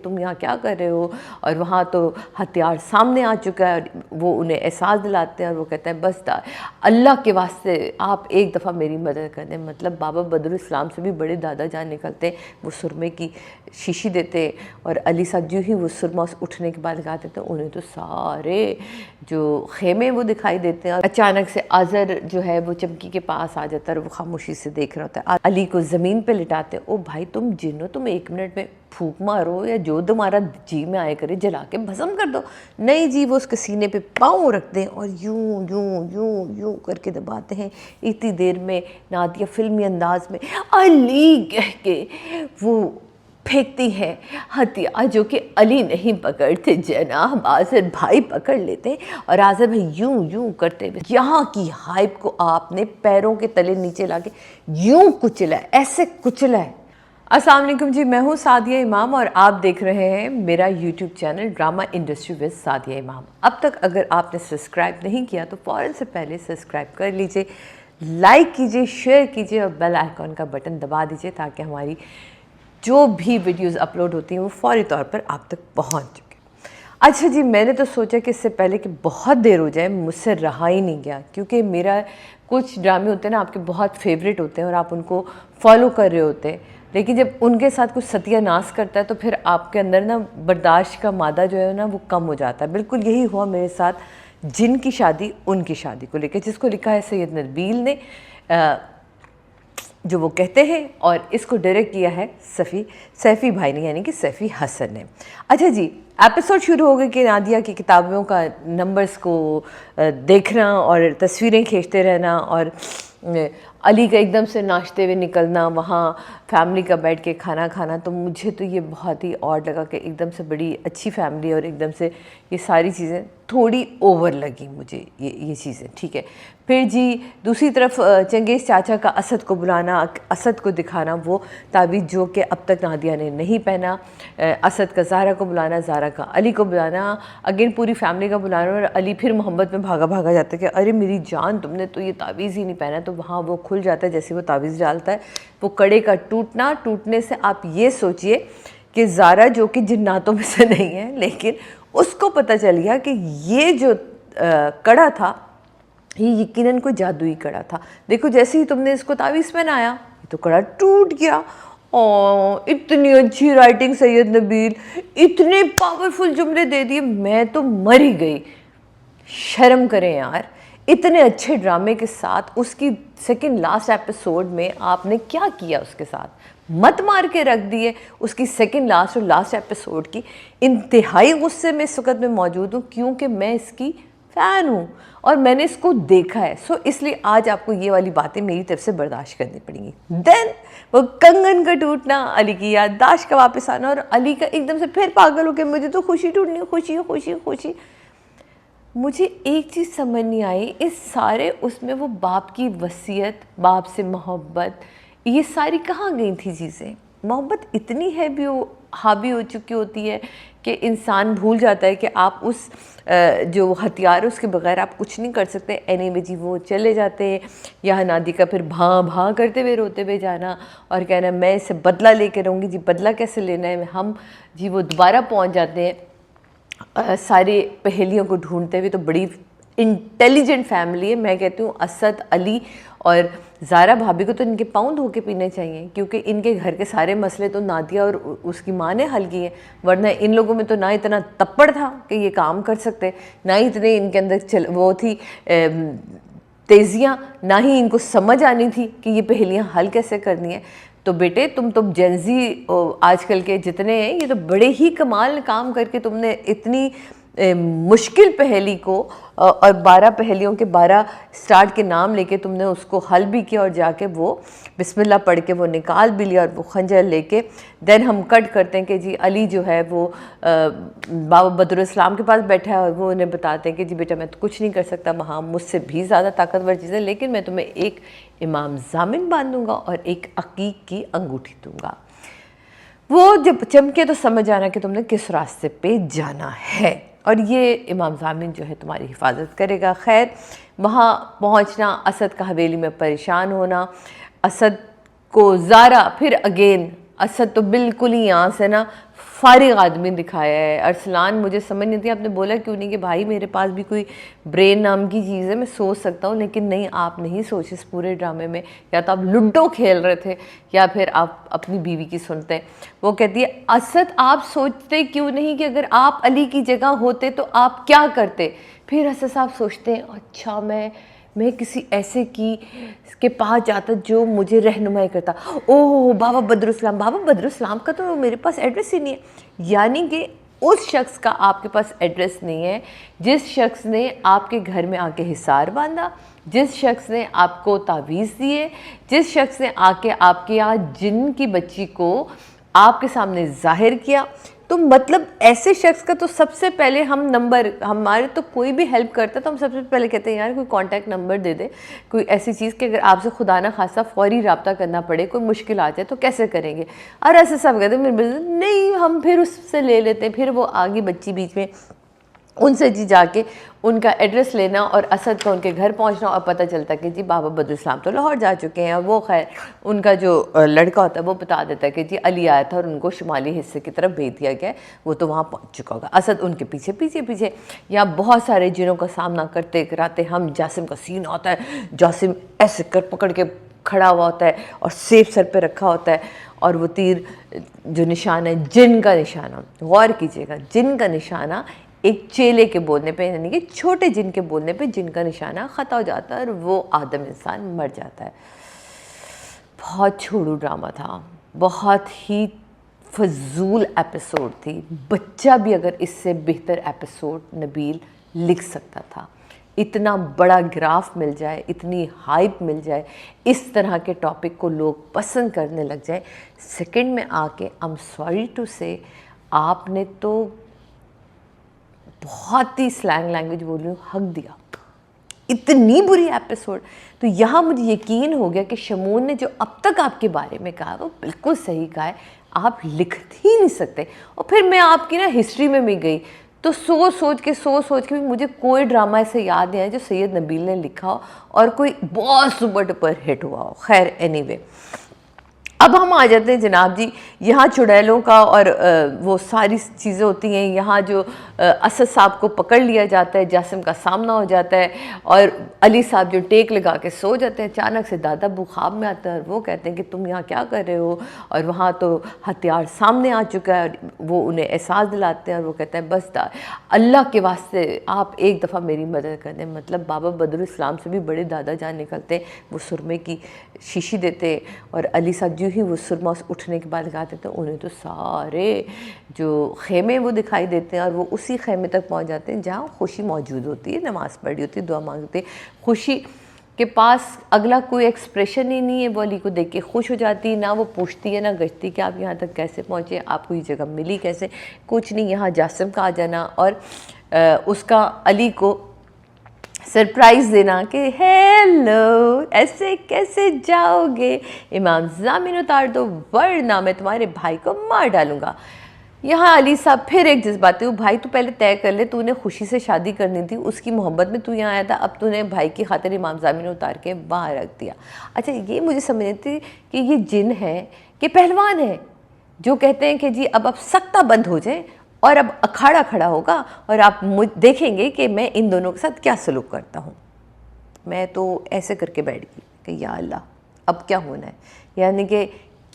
तुम यहाँ क्या कर रहे हो, और वहाँ तो हथियार सामने आ चुका है। वो उन्हें एहसास दिलाते हैं और वो कहते हैं बस अल्लाह के वास्ते आप एक दफ़ा मेरी मदद कर दें। मतलब बाबा बदरुल इस्लाम से भी बड़े दादा जान निकलते, वो सुरमे की शीशी देते और अली साहब जो ही वो सुरमा उठने के बाद लगाते थे, उन्हें तो सारे जो खेमे वो दिखाई देते हैं। और अचानक से आज़र जो है वो चमकी के पास आ जाता है और वो खामोशी से देख रहा होता है। अली को ज़मीन पे लिटाते, ओ भाई तुम जिन्नो, तुम 1 मिनट में फूंक मारो या जो तुम्हारा जी में आए करे जला के भस्म कर दो। नहीं जी, वो उसके सीने पे पाँव रखते हैं और यूं यूं यूं यूं करके दबाते हैं। इतनी देर में नादिया फिल्मी अंदाज में अली कह के वो फेंकती हैं हथियार, जो कि अली नहीं पकड़ते, जनाब आज़र भाई पकड़ लेते हैं। और आज़र भाई यूं यूं करते हुए यहाँ की हाइप को आपने पैरों के तले नीचे लाके यूं कुचला है, ऐसे कुचला है। अस्सलाम वालेकुम जी, मैं हूँ सादिया इमाम और आप देख रहे हैं मेरा YouTube channel drama industry with Sadia इमाम। अब तक अगर आपने सब्सक्राइब नहीं किया तो फ़ौरन से पहले सब्सक्राइब कर लीजिए, लाइक कीजिए, शेयर कीजिए और बेल आइकॉन का बटन दबा दीजिए ताकि हमारी जो भी वीडियोस अपलोड होती हैं वो फौरी तौर पर आप तक पहुंच चुके। अच्छा जी, मैंने तो सोचा कि इससे पहले कि बहुत देर हो जाए, मुझसे रहा ही नहीं गया, क्योंकि मेरा कुछ ड्रामे होते हैं ना आपके बहुत फेवरेट होते हैं और आप उनको फॉलो कर रहे होते हैं, लेकिन जब उनके साथ कुछ सत्यानाश करता है तो फिर आपके अंदर ना बर्दाश्त का मादा जो है ना वो कम हो जाता है। बिल्कुल यही हुआ मेरे साथ जिनकी शादी उनकी शादी को लेकर, जिसको लिखा है सैयद नबील ने, जो वो कहते हैं, और इसको डायरेक्ट किया है सैफ़ी भाई ने, यानी कि सैफ़ी हसन ने। अच्छा जी, एपिसोड शुरू हो गए कि नादिया की किताबों का नंबर्स को देखना और तस्वीरें खींचते रहना और अली का एकदम से नाश्ते हुए निकलना, वहाँ फैमिली का बैठ के खाना खाना। तो मुझे तो ये बहुत ही ऑड लगा कि एकदम से बड़ी अच्छी फैमिली और एकदम से ये सारी चीज़ें थोड़ी ओवर लगी मुझे ये चीज़ें। ठीक है, फिर जी दूसरी तरफ चंगेज़ चाचा का असद को बुलाना, असद को दिखाना वो तावीज़ जो कि अब तक नादिया ने नहीं पहना, असद का ज़ारा को बुलाना, ज़ारा का अली को बुलाना, अगेन पूरी फैमिली का बुलाना, और अली फिर मोहब्बत में भागा भागा जाता है कि अरे मेरी जान तुमने तो ये तावीज़ ही नहीं पहना। तो वहाँ वो खुल जाता है जैसे वो तावीज़ डालता है, वो कड़े का टूटने से आप ये सोचिए कि ज़ारा जो कि जिन्नातों में से नहीं है, लेकिन उसको पता चल गया कि ये जो कड़ा था ये यकीनन कोई जादुई कड़ा था। देखो जैसे ही तुमने इसको तावीज़ पहनाया ये तो कड़ा टूट गया। और इतनी अच्छी राइटिंग सैयद नबील, इतने पावरफुल जुमले दे दिए, मैं तो मर ही गई। शर्म करें यार, इतने अच्छे ड्रामे के साथ उसकी सेकंड लास्ट एपिसोड में आपने क्या किया उसके साथ, मत मार के रख दिए उसकी सेकंड लास्ट और लास्ट एपिसोड की। इंतहाई गुस्से में इस वक्त मैं मौजूद हूँ क्योंकि मैं इसकी फ़ैन हूँ और मैंने इसको देखा है। सो इसलिए आज आपको ये वाली बातें मेरी तरफ से बर्दाश्त करनी पड़ेंगी। देन वो कंगन का टूटना, अली की याददाश्त का वापस आना और अली का एकदम से फिर पागल हो गया, मुझे तो खुशी टूटनी, खुशी खुशी खुशी। मुझे एक चीज़ समझ नहीं आई इस सारे उसमें, वो बाप की वसीयत, बाप से मोहब्बत, ये सारी कहाँ गई थी चीज़ें। मोहब्बत इतनी हावी हो चुकी होती है कि इंसान भूल जाता है कि आप उस जो हथियार है उसके बगैर आप कुछ नहीं कर सकते। एनीवे जी वो चले जाते हैं, यहाँ नादी का फिर भां भां करते हुए रोते हुए जाना और कहना मैं इसे बदला लेके रहूँगी। जी बदला कैसे लेना है, हम जी वो दोबारा पहुँच जाते हैं सारे पहेलियों को ढूंढते हुए। तो बड़ी इंटेलिजेंट फैमिली है। मैं कहती हूँ असद, अली और ज़ारा भाभी को तो इनके पाँव धो के पीने चाहिए, क्योंकि इनके घर के सारे मसले तो नादिया और उसकी माँ ने हल किए, वरना इन लोगों में तो ना इतना तप्पड़ था कि ये काम कर सकते, ना ही इतने इनके अंदर वो थी तेज़ियाँ, ना ही इनको समझ आनी थी कि ये पहेलियाँ हल कैसे करनी है। तो बेटे तुम जेंजी आजकल के जितने हैं ये तो बड़े ही कमाल काम करके तुमने इतनी मुश्किल पहेली को और 12 पहेलियों के 12 स्टार्ट के नाम लेके तुमने उसको हल भी किया और जाके वो बिस्मिल्लाह पढ़ के वो निकाल भी लिया और वो खंजर लेके देन हम कट करते हैं कि जी अली जो है वो बाबा बदरुल इस्लाम के पास बैठा है और वो उन्हें बताते हैं कि जी बेटा मैं तो कुछ नहीं कर सकता, वहाँ मुझसे भी ज़्यादा ताकतवर चीज़ है, लेकिन मैं तुम्हें एक इमाम ज़ामिन बांधूँगा और एक अकीक की अंगूठी दूँगा। वो जब चमके तो समझ आना कि तुमने किस रास्ते पे जाना है और ये इमाम ज़ामिन जो है तुम्हारी हिफाजत करेगा। खैर वहाँ पहुँचना, असद का हवेली में परेशान होना, असद को ज़ारा फिर अगेन, असद तो बिल्कुल ही यहाँ से ना फारिग आदमी दिखाया है। अरसलान मुझे समझ नहीं थी, आपने बोला क्यों नहीं कि भाई मेरे पास भी कोई ब्रेन नाम की चीज़ है, मैं सोच सकता हूँ, लेकिन नहीं, आप नहीं सोचे इस पूरे ड्रामे में। या तो आप लूडो खेल रहे थे या फिर आप अपनी बीवी की सुनते हैं। वो कहती है असद आप सोचते क्यों नहीं कि अगर आप अली की जगह होते तो आप क्या करते। फिर असद साहब सोचते हैं अच्छा मैं किसी ऐसे के पास जाता जो मुझे रहनुमाई करता। ओह बाबा बदरुस्लाम, बाबा बदरुस्लाम का तो मेरे पास एड्रेस ही नहीं है। यानी कि उस शख्स का आपके पास एड्रेस नहीं है जिस शख्स ने आपके घर में आके हिसार बांधा, जिस शख्स ने आपको तावीज़ दिए, जिस शख्स ने आके आपके यहाँ जिन की बच्ची को आपके सामने जाहिर किया। तो मतलब ऐसे शख्स का तो सबसे पहले हम नंबर, हमारे तो कोई भी हेल्प करता है तो हम सबसे पहले कहते हैं यार कोई कांटेक्ट नंबर दे दे, कोई ऐसी चीज़ कि अगर आपसे खुदा ना खासा फौरी रब्ता करना पड़े, कोई मुश्किल आ जाए तो कैसे करेंगे। और ऐसे सब कहते हैं मेरे नहीं, हम फिर उससे ले लेते हैं। फिर वो आगे बच्ची बीच में, उनसे जी जाके उनका एड्रेस लेना और असद का उनके घर पहुंचना, और पता चलता कि जी बाबा बदरुस्लाम तो लाहौर जा चुके हैं। और वो खैर उनका जो लड़का होता है वो बता देता है कि जी अली आया था और उनको शुमाली हिस्से की तरफ भेज दिया गया है, वो तो वहाँ पहुँच चुका होगा। असद उनके पीछे पीछे पीछे यहाँ बहुत सारे जिनों का सामना करते कराते हम जासिम का सीन आता है। जासिम ऐसे कर पकड़ के खड़ा हुआ होता है और सेफ सर पे रखा होता है, और वो तीर जो निशान है जिन का निशाना, गौर कीजिएगा, जिन का निशाना एक चेले के बोलने पे, यानी कि छोटे जिन के बोलने पे जिन का निशाना ख़ता हो जाता है और वो आदम इंसान मर जाता है। बहुत छोड़ू ड्रामा था, बहुत ही फजूल एपिसोड थी। बच्चा भी अगर इससे बेहतर एपिसोड नबील लिख सकता था। इतना बड़ा ग्राफ मिल जाए, इतनी हाइप मिल जाए, इस तरह के टॉपिक को लोग पसंद करने लग जाए, सेकंड में आके आई एम सॉरी टू से आपने तो बहुत ही स्लैंग लैंग्वेज बोल रही हूँ, हक दिया। इतनी बुरी एपिसोड। तो यहाँ मुझे यकीन हो गया कि शमून ने जो अब तक आपके बारे में कहा वो बिल्कुल सही कहा है, आप लिख ही नहीं सकते। और फिर मैं आपकी ना हिस्ट्री में भी गई तो सोच सोच के भी मुझे कोई ड्रामा ऐसे याद नहीं आया जो सैयद नबील ने लिखा हो और कोई बहुत सुपर डुपर हिट हुआ हो। खैर एनीवे, अब हम आ जाते हैं जनाब जी, यहाँ चुड़ैलों का और वो सारी चीज़ें होती हैं। यहाँ जो असद साहब को पकड़ लिया जाता है, जासिम का सामना हो जाता है और अली साहब जो टेक लगा के सो जाते हैं, अचानक से दादा अबू ख्वाब में आता है और वो कहते हैं कि तुम यहाँ क्या कर रहे हो, और वहाँ तो हथियार सामने आ चुका है। वो उन्हें एहसास दिलाते हैं और वो कहते हैं बस अल्लाह के वास्ते आप एक दफ़ा मेरी मदद कर दें। मतलब बाबा बदरुस्लाम से भी बड़े दादा जान निकलते, वो सुरमे की शीशी देते और अली साहब जो ही वो सुरमा उठने के बाद लगाते थे उन्हें तो सारे जो खेमे वो दिखाई देते हैं और वो उसी खेमे तक पहुंच जाते हैं जहाँ खुशी मौजूद होती है, नमाज़ पढ़ी होती है, दुआ मांगते। खुशी के पास अगला कोई एक्सप्रेशन ही नहीं है, वो अली को देख के खुश हो जाती है, ना वो पूछती है ना गश्ती कि आप यहाँ तक कैसे पहुँचे, आपको ये जगह मिली कैसे, कुछ नहीं। यहाँ जासिम का आ जाना और उसका अली को सरप्राइज़ देना कि हेलो ऐसे कैसे जाओगे, इमाम ज़मीन उतार दो वरना मैं तुम्हारे भाई को मार डालूँगा। यहाँ अली साहब फिर एक जज्बाती हूँ, भाई तू पहले तय कर ले, तूने खुशी से शादी करनी थी, उसकी मोहब्बत में तू यहाँ आया था, अब तूने भाई की खातिर इमाम ज़मीन उतार के बाहर रख दिया। अच्छा ये मुझे समझ नहीं थी कि ये जिन है कि पहलवान है जो कहते हैं कि जी अब सख्ता बंद हो जाए और अब अखाड़ा खड़ा होगा और आप देखेंगे कि मैं इन दोनों के साथ क्या सलूक करता हूँ। मैं तो ऐसे करके बैठ गई कि या अल्लाह अब क्या होना है, यानी कि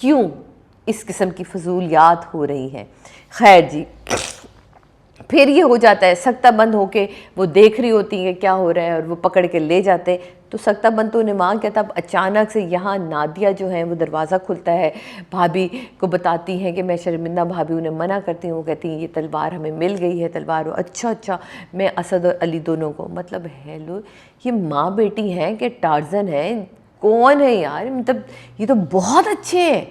क्यों इस किस्म की फजूलियात हो रही हैं। खैर जी, फिर ये हो जाता है सख्ता बंद होके वो देख रही होती है क्या हो रहा है और वो पकड़ के ले जाते। तो सख्ता बंद तो उन्हें मांग किया था। अब अचानक से यहाँ नादिया जो है वो दरवाज़ा खुलता है, भाभी को बताती हैं कि मैं शर्मिंदा, भाभी उन्हें मना करती हूँ, वो कहती हैं ये तलवार हमें मिल गई है, तलवार। अच्छा मैं असद और अली दोनों को, मतलब हेलो ये माँ बेटी हैं कि टार्जन है, कौन है यार, मतलब ये तो बहुत अच्छे हैं।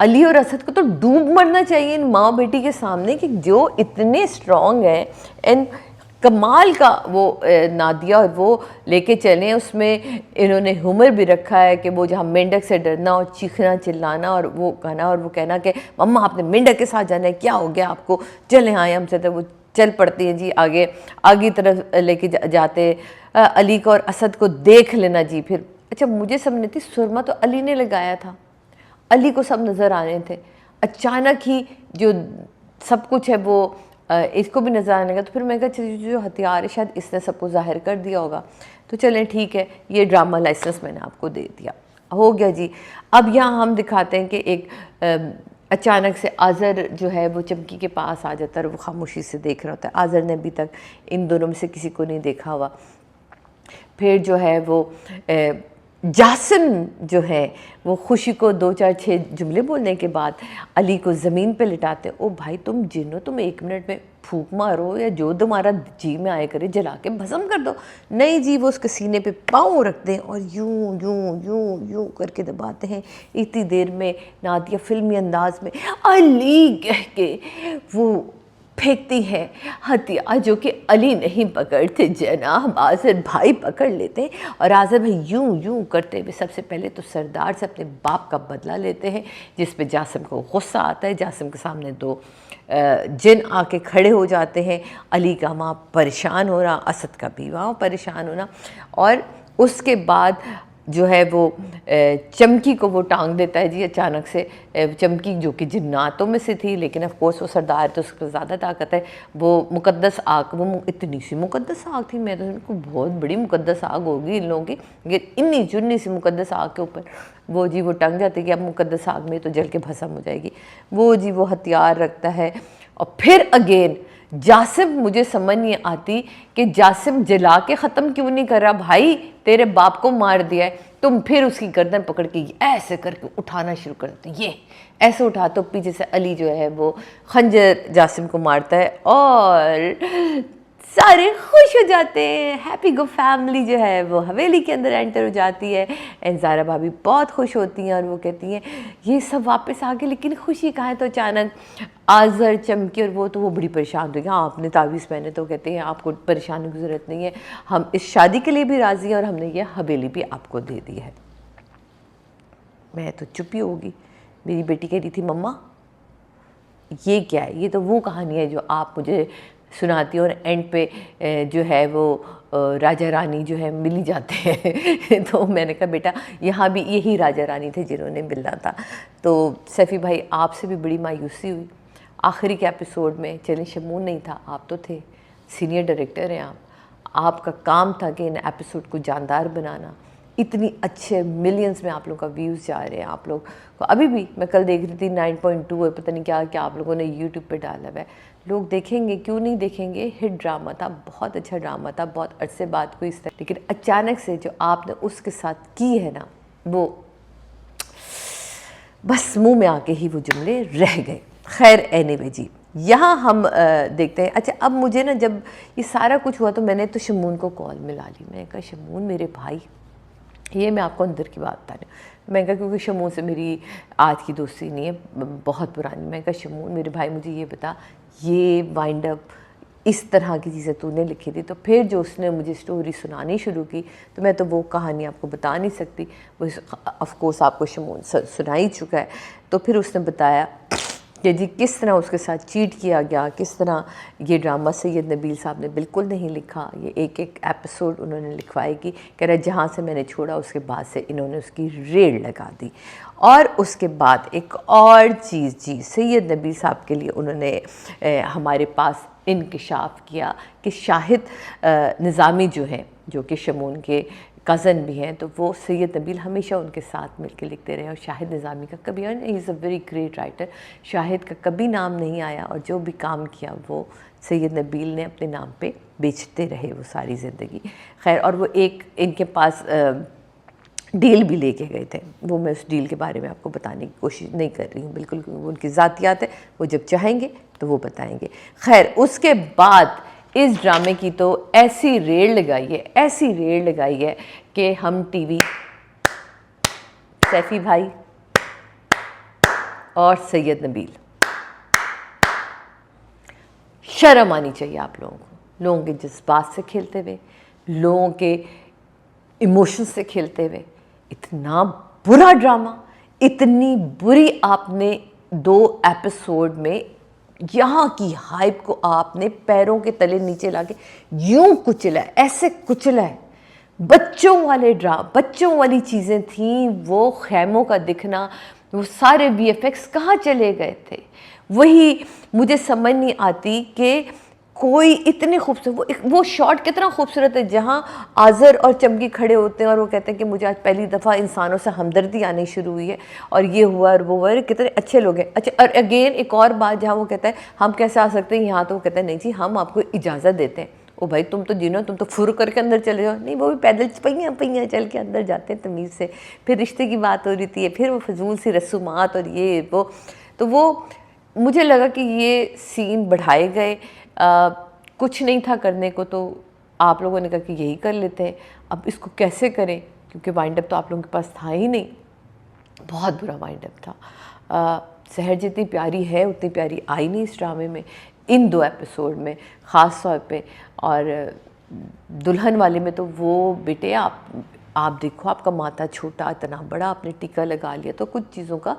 अली और असद को तो डूब मरना चाहिए इन माँ बेटी के सामने कि जो इतने स्ट्रॉन्ग हैं। एंड कमाल का वो नादिया और वो लेके चले, उसमें इन्होंने हुमर भी रखा है कि वो जहाँ मेंढक से डरना और चीखना चिल्लाना और वो कहना कि मम्मा आपने मेंढक के साथ जाना है, क्या हो गया आपको, चले आए हमसे। तो वो चल पड़ती हैं जी आगे तरफ लेके जाते अली को और असद को देख लेना जी। फिर अच्छा मुझे समझ थी सुरमा तो अली ने लगाया था, अली को सब नज़र आ रहे थे। अचानक ही जो सब कुछ है वो इसको भी नज़र आने का। तो फिर मैं कहा जो हथियार है शायद इसने सबको ज़ाहिर कर दिया होगा, तो चलें ठीक है, ये ड्रामा लाइसेंस मैंने आपको दे दिया, हो गया जी। अब यहाँ हम दिखाते हैं कि एक अचानक से आज़र जो है वो चमकी के पास आ जाता है और वो खामोशी से देख रहा होता है। आज़र ने अभी तक इन दोनों में से किसी को नहीं देखा हुआ। फिर जो है वो जासिम जो है वो खुशी को 2-4-6 जुमले बोलने के बाद अली को ज़मीन पे लिटाते, ओ भाई तुम जिन्नो, तुम 1 मिनट में फूंक मारो या जो तुम्हारा जी में आए करे जला के भस्म कर दो। नहीं जी, वो उसके सीने पे पाँव रखते हैं और यूं यूं यूं यूं करके दबाते हैं। इतनी देर में नादिया फिल्मी अंदाज में अली कह के वो फेंकती है हथियार, जो कि अली नहीं पकड़ते जनाब, आज़र भाई पकड़ लेते हैं। और आज़र भाई यूं यूं करते हुए सबसे पहले तो सरदार से अपने बाप का बदला लेते हैं, जिस पे जासिम को गुस्सा आता है। जासिम के सामने 2 जिन आके खड़े हो जाते हैं। अली का माँ परेशान हो रहा, असद का भी वहाँ परेशान होना, और उसके बाद जो है वो चमकी को वो टांग देता है जी अचानक से। चमकी जो कि जिन्नातों में से थी, लेकिन ऑफ कोर्स वो सरदार तो उसको ज़्यादा ताकत है। वो मुकद्दस आग, वो इतनी सी मुकद्दस आग थी, मैं तो उनको बहुत बड़ी मुकद्दस आग होगी इन लोगों की, लेकिन इन्नी चुन्नी सी मुकद्दस आग के ऊपर वो जी वो टंग जाती है कि अब मुकद्दस आग में तो जल के भस्म हो जाएगी। वो जी वो हथियार रखता है। और फिर अगेन जासिम, मुझे समझ नहीं आती कि जासिम जला के ख़त्म क्यों नहीं कर रहा। भाई तेरे बाप को मार दिया है, तुम फिर उसकी गर्दन पकड़ के ऐसे करके उठाना शुरू कर देते, ये ऐसे उठा, तो पीछे से अली जो है वो खंजर जासिम को मारता है और सारे खुश हो जाते हैं। हैप्पी गो फैमिली जो है वो हवेली के अंदर एंटर हो जाती है। एंड ज़ारा भाभी बहुत खुश होती हैं और वो कहती हैं ये सब वापस आ गए, लेकिन खुशी कहाँ है। तो अचानक आज़र, चमकी और वो तो वो बड़ी परेशान होती है। हाँ आपने तावीज़ पहने, तो कहते हैं आपको परेशानी की ज़रूरत नहीं है, हम इस शादी के लिए भी राज़ी हैं और हमने ये हवेली भी आपको दे दी है। मैं तो चुप ही होगी। मेरी बेटी कह रही थी मम्मा ये क्या है, ये तो वो कहानी है जो आप मुझे सुनाती हो, और एंड पे जो है वो राजा रानी जो है मिल ही जाते हैं। तो मैंने कहा बेटा यहाँ भी यही राजा रानी थे जिन्होंने मिलना था। तो सैफ़ी भाई आपसे भी बड़ी मायूसी हुई आखिरी के एपिसोड में। चलें शमून नहीं था, आप तो थे, सीनियर डायरेक्टर हैं आप, आपका काम था कि इन एपिसोड को जानदार बनाना। इतनी अच्छे मिलियंस में आप लोगों का व्यूज़ जा रहे हैं। आप लोग को अभी भी, मैं कल देख रही थी 9.2 है, पता नहीं क्या क्या आप लोगों ने यूट्यूब पे डाला हुआ है। लोग देखेंगे, क्यों नहीं देखेंगे। हिट ड्रामा था, बहुत अच्छा ड्रामा था, बहुत अरसे बाद कोई इस तरह, लेकिन अचानक से जो आपने उसके साथ की है ना, वो बस मुंह में आके ही वो जुमले रह गए। खैर एनीवे जी, यहाँ हम देखते हैं। अच्छा अब मुझे ना जब ये सारा कुछ हुआ तो मैंने तो शमून को कॉल मिला ली। मैंने कहा शमून मेरे भाई, ये मैं आपको अंदर की बात बता रही हूँ। मैं कहा क्योंकि शमून से मेरी आज की दोस्ती नहीं है, बहुत पुरानी। मैं कहा शमून मेरे भाई मुझे ये बता, ये वाइंड अप इस तरह की चीज़ें तूने लिखी थी। तो फिर जो उसने मुझे स्टोरी सुनानी शुरू की, तो मैं तो वो कहानी आपको बता नहीं सकती, वो ऑफ कोर्स आपको शमून सुना ही चुका है। तो फिर उसने बताया कि जी किस तरह उसके साथ चीट किया गया, किस तरह ये ड्रामा सैयद नबील साहब ने बिल्कुल नहीं लिखा। ये एक एक एपिसोड उन्होंने लिखवाए कि कह रहा जहाँ से मैंने छोड़ा उसके बाद से इन्होंने उसकी रेड़ लगा दी। और उसके बाद एक और चीज़ जी, सैयद नबील साहब के लिए उन्होंने हमारे पास इंकशाफ किया कि शाहिद निज़ामी जो हैं, जो कि शमून के कज़न भी हैं, तो वो सैयद नबील हमेशा उनके साथ मिलके लिखते रहे। और शाहिद निज़ामी का कभी, he is a very great writer, Shahid का कभी नाम नहीं आया, और जो भी काम किया वो सैयद नबील ने अपने नाम पे बेचते रहे वो सारी ज़िंदगी। खैर, और वो एक इनके पास डील भी लेके गए थे, वो मैं उस डील के बारे में आपको बताने की कोशिश नहीं कर रही हूँ बिल्कुल, क्योंकि वो उनकी ज़ातियात है, वो जब चाहेंगे तो वो बताएंगे। खैर उसके बाद इस ड्रामे की तो ऐसी रेड़ लगाई है, ऐसी रेड़ लगाई है कि हम टीवी, सैफ़ी भाई और सैयद नबील, शर्म आनी चाहिए आप लोगों को, लोगों के जज्बात से खेलते हुए, लोगों के इमोशन से खेलते हुए। इतना बुरा ड्रामा, इतनी बुरी आपने 2 एपिसोड में यहाँ की हाइप को आपने पैरों के तले नीचे लाके यूं कुचला है, ऐसे कुचला है। बच्चों वाले बच्चों वाली चीज़ें थीं, वो खैमों का दिखना, वो सारे VFX कहाँ चले गए थे, वही मुझे समझ नहीं आती कि कोई इतने खूबसूरत वो शॉट कितना खूबसूरत है जहाँ आज़र और चमकी खड़े होते हैं और वो कहते हैं कि मुझे आज पहली दफ़ा इंसानों से हमदर्दी आनी शुरू हुई है और ये हुआ और वो हुआ, कितने अच्छे लोग हैं। अच्छा, और अगेन एक और बात जहाँ वो कहता है हम कैसे आ सकते हैं यहाँ, तो वो कहता है नहीं जी हम आपको इजाज़त देते हैं। ओ भाई तुम तो जिनो, तुम तो फुर करके अंदर चले जाओ। नहीं, वो भी पैदल पहियाँ पहियाँ चल के अंदर जाते हैं तमीज़ से। फिर रिश्ते की बात हो रही थी, फिर वो फजूल सी रसूमात और ये वो, तो वो मुझे लगा कि ये सीन बढ़ाए गए। कुछ नहीं था करने को, तो आप लोगों ने कहा कि यही कर लेते हैं। अब इसको कैसे करें, क्योंकि वाइंड अप तो आप लोगों के पास था ही नहीं। बहुत बुरा वाइंड अप था। सहर जितनी प्यारी है उतनी प्यारी आई नहीं इस ड्रामे में, इन 2 एपिसोड में ख़ास तौर पे। और दुल्हन वाले में तो वो बेटे आप देखो, आपका माथा छोटा इतना बड़ा, आपने टीका लगा लिया, तो कुछ चीज़ों का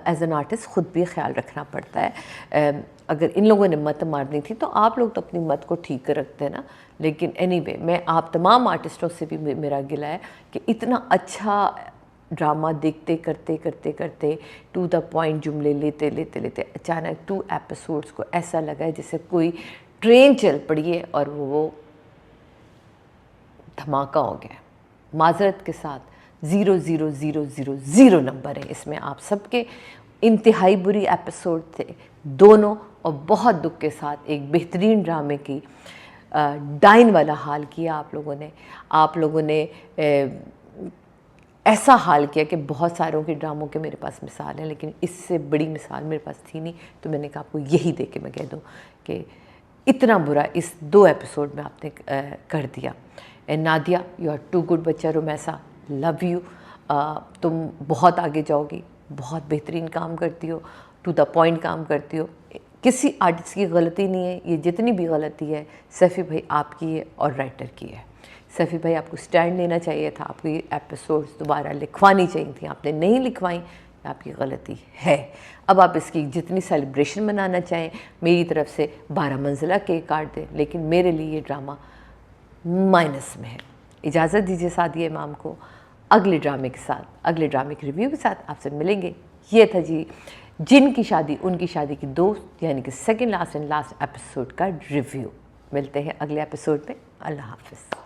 एज एन आर्टिस्ट ख़ुद भी ख्याल रखना पड़ता है। अगर इन लोगों ने मत मारनी थी तो आप लोग तो अपनी मत को ठीक रखते हैं ना। लेकिन एनीवे, मैं आप तमाम आर्टिस्टों से भी मेरा गिला है कि इतना अच्छा ड्रामा देखते करते करते करते टू द पॉइंट जुमले लेते लेते लेते अचानक 2 एपिसोड्स को ऐसा लगा है जैसे कोई ट्रेन चल पड़ी है और वो धमाका हो गया। माजरत के साथ 00000 नंबर है इसमें। आप सबके इंतहाई बुरी एपिसोड थे दोनों, और बहुत दुख के साथ एक बेहतरीन ड्रामे की डाइन वाला हाल किया आप लोगों ने ऐसा हाल किया कि बहुत सारों के ड्रामों के मेरे पास मिसाल हैं, लेकिन इससे बड़ी मिसाल मेरे पास थी नहीं। तो मैंने कहा आपको यही दे के मैं कह दूँ कि इतना बुरा इस 2 एपिसोड में आपने कर दिया। And Nadia, you are too good बच्चा रोमैसा, लव यू। तुम बहुत आगे जाओगी, बहुत बेहतरीन काम करती हो, टू द पॉइंट काम करती हो। किसी आर्टिस्ट की गलती नहीं है, ये जितनी भी गलती है सैफ़ी भाई आपकी है और राइटर की है। सैफ़ी भाई आपको स्टैंड लेना चाहिए था, आपकी एपिसोड्स दोबारा लिखवानी चाहिए थी, आपने नहीं लिखवाई, आपकी गलती है। अब आप इसकी जितनी सेलिब्रेशन मनाना चाहें, मेरी तरफ से 12 मंजिला केक काट दें, लेकिन मेरे लिए ये ड्रामा माइनस में है। इजाज़त दीजिए सादिया इमाम को। अगले ड्रामे के साथ, अगले ड्रामे के रिव्यू के साथ आपसे मिलेंगे। ये था जी जिनकी शादी उनकी शादी की दोस्त, यानी कि second last and last episode का रिव्यू। मिलते हैं अगले एपिसोड में। अल्लाह हाफ़िज़।